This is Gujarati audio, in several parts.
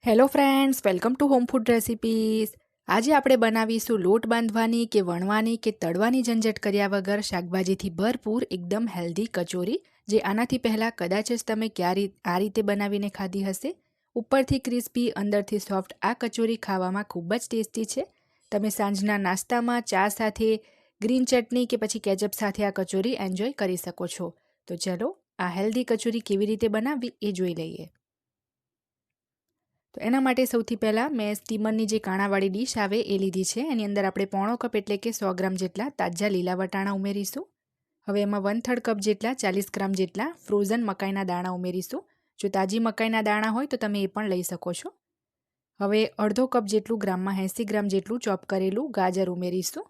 Hello friends, welcome to home food recipes. આજે આપણે બનાવીશું લોટ બાંધવાની કે વણવાની કે તળવાની ઝંઝટ કર્યા વગર શાકભાજીથી ભરપૂર એકદમ હેલ્ધી કચોરી, જે આનાથી પહેલાં કદાચ જ તમે આ રીતે બનાવીને ખાધી હશે. ઉપરથી ક્રિસ્પી, અંદરથી સોફ્ટ આ કચોરી ખાવામાં ખૂબ જ ટેસ્ટી છે. તમે સાંજના નાસ્તામાં ચા સાથે, ગ્રીન ચટણી કે પછી કેચઅપ સાથે આ કચોરી એન્જોય કરી શકો છો. તો ચલો આ હેલ્ધી કચોરી કેવી રીતે બનાવવી એ જોઈ લઈએ. તો એના માટે સૌથી પહેલાં મેં સ્ટીમરની જે કાણાવાળી ડીશ આવે એ લીધી છે. એની અંદર આપણે પોણો કપ એટલે કે 100 ગ્રામ જેટલા તાજા લીલા વટાણા ઉમેરીશું. હવે એમાં 1/3 કપ જેટલા 40 ગ્રામ જેટલા ફ્રોઝન મકાઈના દાણા ઉમેરીશું. જો તાજી મકાઈના દાણા હોય તો તમે એ પણ લઈ શકો છો. હવે અડધો કપ જેટલું ગ્રામમાં 80 ગ્રામ જેટલું ચોપ કરેલું ગાજર ઉમેરીશું.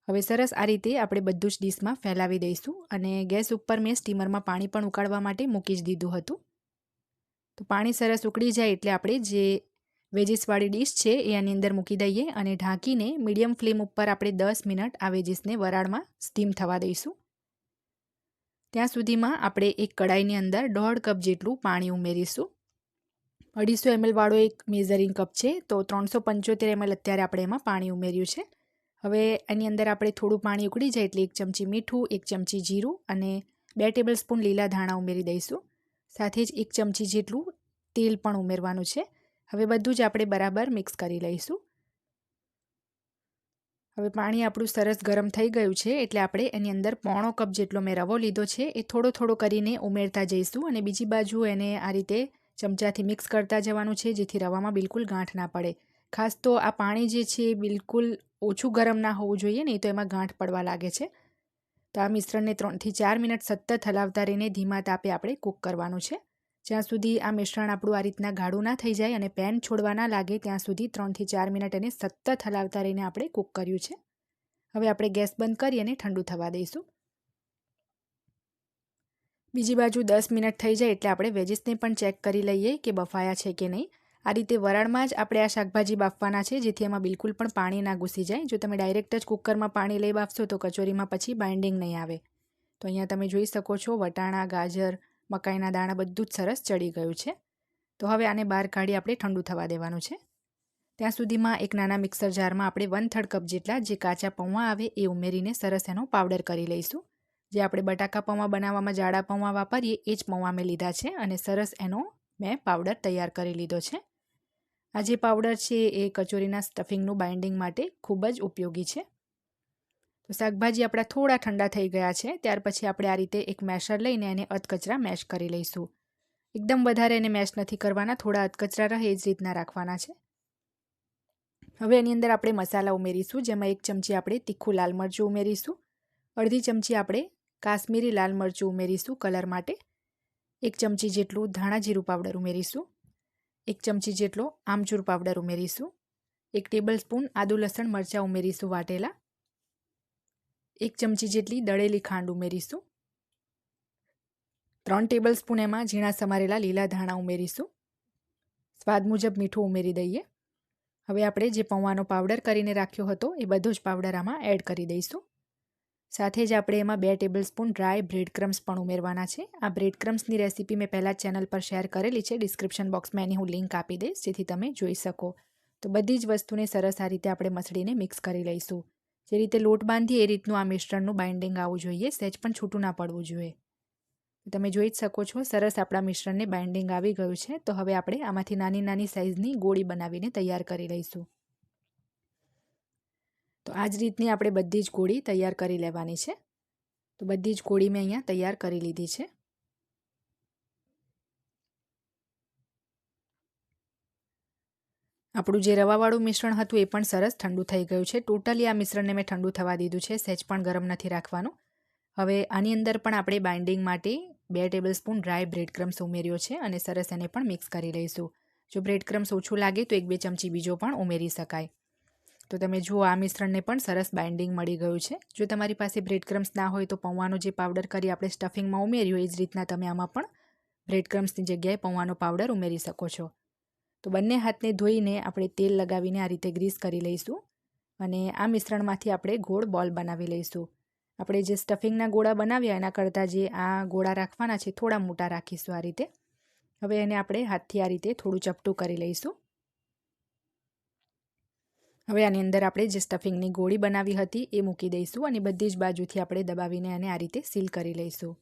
હવે સરસ આ રીતે આપણે બધું જ ડીશમાં ફેલાવી દઈશું અને ગેસ ઉપર મેં સ્ટીમરમાં પાણી પણ ઉકાળવા માટે મૂકી જ દીધું હતું. તો પાણી સરસ ઉકળી જાય એટલે આપણે જે વેજીસવાળી ડીશ છે એ આની અંદર મૂકી દઈએ અને ઢાંકીને મીડિયમ ફ્લેમ ઉપર આપણે 10 મિનિટ આ વેજીસને વરાળમાં સ્ટીમ થવા દઈશું. ત્યાં સુધીમાં આપણે એક કડાઈની અંદર 1.5 કપ જેટલું પાણી ઉમેરીશું. 250 ml વાળો એક મેઝરિંગ કપ છે, તો 375 ml અત્યારે આપણે એમાં પાણી ઉમેર્યું છે. હવે એની અંદર આપણે થોડું પાણી ઉકળી જાય એટલે 1 ચમચી મીઠું, 1 ચમચી જીરું અને 2 ટેબલસ્પૂન લીલા ધાણા ઉમેરી દઈશું. સાથે જ 1 ચમચી જેટલું તેલ પણ ઉમેરવાનું છે. હવે બધું જ આપણે બરાબર મિક્સ કરી લઈશું. હવે પાણી આપણું સરસ ગરમ થઈ ગયું છે એટલે આપણે એની અંદર પોણો કપ જેટલો મેં રવો લીધો છે એ થોડો થોડો કરીને ઉમેરતા જઈશું અને બીજી બાજુ એને આ રીતે ચમચાથી મિક્સ કરતા જવાનું છે, જેથી રવામાં બિલકુલ ગાંઠ ના પડે. ખાસ તો આ પાણી જે છે એ બિલકુલ ઓછું ગરમ ના હોવું જોઈએ, નહીં તો એમાં ગાંઠ પડવા લાગે છે. તો આ મિશ્રણને 3 થી 4 મિનિટ સતત હલાવતા રહીને ધીમા તાપે આપણે કૂક કરવાનું છે. જ્યાં સુધી આ મિશ્રણ આપણું આ રીતના ગાઢું ના થઈ જાય અને પેન છોડવા ના લાગે ત્યાં સુધી 3 થી 4 મિનિટ એને સતત હલાવતા રહીને આપણે કૂક કર્યું છે. હવે આપણે ગેસ બંધ કરી અને ઠંડુ થવા દઈશું. બીજી બાજુ 10 મિનિટ થઈ જાય એટલે આપણે વેજીસને પણ ચેક કરી લઈએ કે બફાયા છે કે નહીં. આ રીતે વરાળમાં જ આપણે આ શાકભાજી બાફવાના છે, જેથી એમાં બિલકુલ પણ પાણી ના ઘૂસી જાય. જો તમે ડાયરેક્ટ જ કુકરમાં પાણી લઈ બાફશો તો કચોરીમાં પછી બાઇન્ડિંગ નહીં આવે. તો અહીંયા તમે જોઈ શકો છો વટાણા, ગાજર, મકાઈના દાણા બધું જ સરસ ચડી ગયું છે. તો હવે આને બહાર કાઢી આપણે ઠંડુ થવા દેવાનું છે. ત્યાં સુધીમાં એક નાના મિક્સર જારમાં આપણે 1/3 કપ જેટલા જે કાચા પૌવા આવે એ ઉમેરીને સરસ એનો પાવડર કરી લઈશું. જે આપણે બટાકા પૌવા બનાવવામાં જાડા પૌવા વાપરીએ એ જ પૌવા મેં લીધા છે અને સરસ એનો મેં પાવડર તૈયાર કરી લીધો છે. આ જે પાવડર છે એ કચોરીના સ્ટફિંગનું બાઇન્ડિંગ માટે ખૂબ જ ઉપયોગી છે. તો શાકભાજી આપણા થોડા ઠંડા થઈ ગયા છે ત્યાર પછી આપણે આ રીતે એક મેશર લઈને એને અધકચરા મેશ કરી લઈશું. એકદમ વધારે એને મેશ નથી કરવાના, થોડા અધકચરા રહે એ જ રીતના રાખવાના છે. હવે એની અંદર આપણે મસાલા ઉમેરીશું, જેમાં 1 ચમચી આપણે તીખું લાલ મરચું ઉમેરીશું. અડધી ચમચી આપણે કાશ્મીરી લાલ મરચું ઉમેરીશું કલર માટે. 1 ચમચી જેટલું ધાણા જીરું પાવડર ઉમેરીશું. 1 ચમચી જેટલો આમચૂર પાવડર ઉમેરીશું. 1 ટેબલસ્પૂન આદુ લસણ મરચાં ઉમેરીશું વાટેલા. 1 ચમચી જેટલી દળેલી ખાંડ ઉમેરીશું. 3 ટેબલસ્પૂન એમાં ઝીણા સમારેલા લીલા ધાણા ઉમેરીશું. સ્વાદ મુજબ મીઠું ઉમેરી દઈએ. હવે આપણે જે પૌવાનો પાવડર કરીને રાખ્યો હતો એ બધો જ પાવડર આમાં એડ કરી દઈશું. સાથે જ આપણે એમાં 2 ટેબલસ્પૂન ડ્રાય બ્રેડ ક્રમ્સ પણ ઉમેરવાના છે. આ બ્રેડ ક્રમ્સની રેસીપી મેં પહેલાં ચેનલ પર શેર કરેલી છે. ડિસ્ક્રિપ્શન બોક્સમાં એની હું લિંક આપી દઈશ, જેથી તમે જોઈ શકો. તો બધી જ વસ્તુને સરસ આ રીતે આપણે મસળીને મિક્સ કરી લઈશું. જે રીતે લોટ બાંધીએ એ રીતનું આ મિશ્રણનું બાઇન્ડિંગ આવવું જોઈએ, સહેજ પણ છૂટું ના પડવું જોઈએ. તમે જોઈ જ શકો છો સરસ આપણા મિશ્રણને બાઇન્ડિંગ આવી ગયું છે. તો હવે આપણે આમાંથી નાની નાની સાઇઝની ગોળી બનાવીને તૈયાર કરી લઈશું. તો આ જ રીતની આપણે બધી જ ગોળી તૈયાર કરી લેવાની છે. તો બધી જ ગોળી મેં અહીંયા તૈયાર કરી લીધી છે. આપણું જે રવાવાળું મિશ્રણ હતું એ પણ સરસ ઠંડુ થઈ ગયું છે. ટોટલી આ મિશ્રણને મેં ઠંડુ થવા દીધું છે, સહેજ પણ ગરમ નથી રાખવાનું. હવે આની અંદર પણ આપણે બાઇન્ડિંગ માટે 2 ટેબલસ્પૂન ડ્રાય બ્રેડ ક્રમ્સ ઉમેર્યો છે અને સરસ એને પણ મિક્સ કરી લઈશું. જો બ્રેડ ક્રમ્સ ઓછું લાગે તો 1-2 ચમચી બીજો પણ ઉમેરી શકાય. તો તમે જુઓ આ મિશ્રણને પણ સરસ બાઇન્ડિંગ મળી ગયું છે. જો તમારી પાસે બ્રેડ ક્રમ્સ ના હોય તો પૌવાનો જે પાવડર કરી આપણે સ્ટફિંગમાં ઉમેર્યું એ જ રીતના તમે આમાં પણ બ્રેડ ક્રમ્સની જગ્યાએ પૌવાનો પાવડર ઉમેરી શકો છો. તો બંને હાથને ધોઈને આપણે તેલ લગાવીને આ રીતે ગ્રીસ કરી લઈશું અને આ મિશ્રણમાંથી આપણે ગોળ બોલ બનાવી લઈશું. આપણે જે સ્ટફિંગના ગોળા બનાવ્યા એના કરતાં જે આ ગોળા રાખવાના છે થોડા મોટા રાખીશું આ રીતે. હવે એને આપણે હાથથી આ રીતે થોડું ચપટું કરી લઈશું. હવે આની અંદર આપણે જે સ્ટફિંગની ગોળી બનાવી હતી એ મૂકી દઈશું અને બધી જ બાજુથી આપણે દબાવીને એને આ રીતે સીલ કરી લઈશું.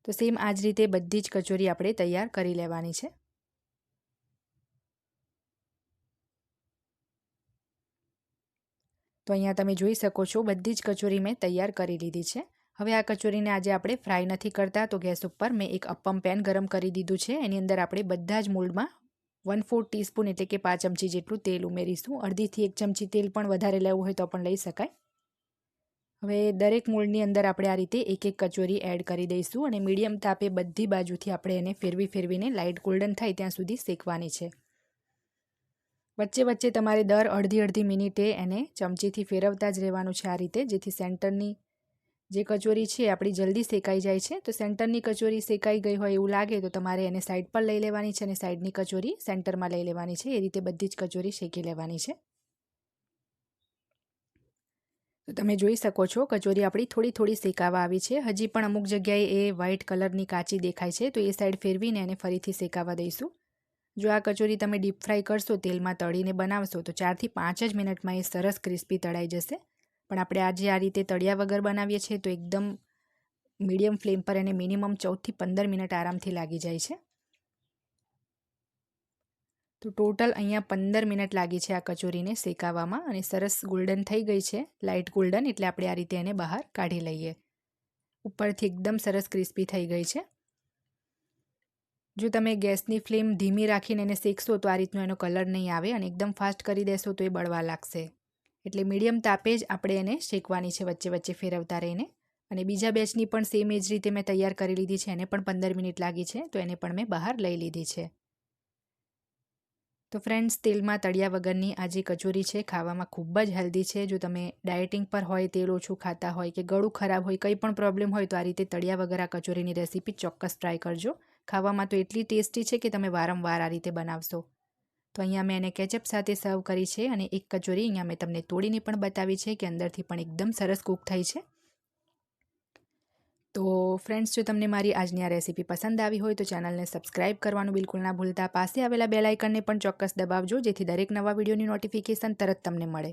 તો સેમ આ જ રીતે બધી જ કચોરી આપણે તૈયાર કરી લેવાની છે. તો અહીંયા તમે જોઈ શકો છો બધી જ કચોરી મેં તૈયાર કરી લીધી છે. હવે આ કચોરીને આજે આપણે ફ્રાય નથી કરતા, તો ગેસ ઉપર મેં એક અપ્પમ પેન ગરમ કરી દીધું છે. એની અંદર આપણે બધા જ મોલ્ડમાં 1/4 ટીસ્પૂન એટલે કે 5 ચમચી જેટલું તેલ ઉમેરીશું. અડધીથી 1 ચમચી તેલ પણ વધારે લેવું હોય તો પણ લઈ શકાય. હવે દરેક મોલ્ડની અંદર આપણે આ રીતે એક એક કચોરી એડ કરી દઈશું અને મીડિયમ તાપે બધી બાજુથી આપણે એને ફેરવીને લાઇટ ગોલ્ડન થાય ત્યાં સુધી શેકવાની છે. વચ્ચે વચ્ચે તમારે દર અડધી મિનિટે એને ચમચીથી ફેરવતા જ રહેવાનું છે આ રીતે, જેથી સેન્ટરની જે કચોરી છે આપણી જલ્દી શેકાઈ જાય છે. તો સેન્ટરની કચોરી શેકાઈ ગઈ હોય એવું લાગે તો તમારે એને સાઈડ પર લઈ લેવાની છે અને સાઈડની કચોરી સેન્ટરમાં લઈ લેવાની છે. એ રીતે બધી જ કચોરી શેકી લેવાની છે. તો તમે જોઈ શકો છો કચોરી આપણી થોડી શેકાવા આવી છે. હજી પણ અમુક જગ્યાએ એ વ્હાઇટ કલરની કાચી દેખાય છે, તો એ સાઈડ ફેરવીને એને ફરીથી શેકાવા દઈશું. જો આ કચોરી તમે ડીપ ફ્રાય કરશો, તેલમાં તળીને બનાવશો, તો 4 થી 5 જ મિનિટમાં એ સરસ ક્રિસ્પી તળાઈ જશે. પણ આપણે આજે આ રીતે તળિયા વગર બનાવીએ છીએ તો એકદમ મીડિયમ ફ્લેમ પર એને મિનિમમ 14 થી 15 મિનિટ આરામથી લાગી જાય છે. તો ટોટલ અહીંયા 15 મિનિટ લાગી છે આ કચોરીને શેકાવામાં અને સરસ ગોલ્ડન થઈ ગઈ છે, લાઇટ ગોલ્ડન. એટલે આપણે આ રીતે એને બહાર કાઢી લઈએ. ઉપરથી એકદમ સરસ ક્રિસ્પી થઈ ગઈ છે. જો તમે ગેસની ફ્લેમ ધીમી રાખીને એને શેકશો તો આ રીતનો એનો કલર નહીં આવે અને એકદમ ફાસ્ટ કરી દેશો તો એ બળવા લાગશે. એટલે મીડિયમ તાપે જ આપણે એને શેકવાની છે, વચ્ચે વચ્ચે ફેરવતા રહીને. અને બીજા બેચની પણ સેમ એ જ રીતે મેં તૈયાર કરી લીધી છે. એને પણ 15 મિનિટ લાગી છે, તો એને પણ મેં બહાર લઈ લીધી છે. તો ફ્રેન્ડ્સ, તેલમાં તળિયા વગરની આ જે કચોરી છે ખાવામાં ખૂબ જ હેલ્ધી છે. જો તમે ડાયટિંગ પર હોય, તેલ ઓછું ખાતા હોય કે ગળું ખરાબ હોય, કંઈ પણ પ્રોબ્લેમ હોય તો આ રીતે તળિયા વગર આ કચોરીની રેસીપી ચોક્કસ ટ્રાય કરજો. ખાવામાં તો એટલી ટેસ્ટી છે કે તમે વારંવાર આ રીતે બનાવશો. તો અહીંયા મેં એને કેચઅપ સાથે સર્વ કરી છે અને એક કચોરી અહીંયા મેં તમને તોડીને પણ બતાવી છે કે અંદરથી પણ એકદમ સરસ કૂક થઈ છે. તો ફ્રેન્ડ્સ, જો તમને મારી આજની આ રેસીપી પસંદ આવી હોય તો ચેનલને સબસ્ક્રાઇબ કરવાનું બિલકુલ ના ભૂલતા. પાસે આવેલા બેલ આઇકનને પણ ચોક્કસ દબાવજો, જેથી દરેક નવા વિડીયોની નોટિફિકેશન તરત તમને મળે.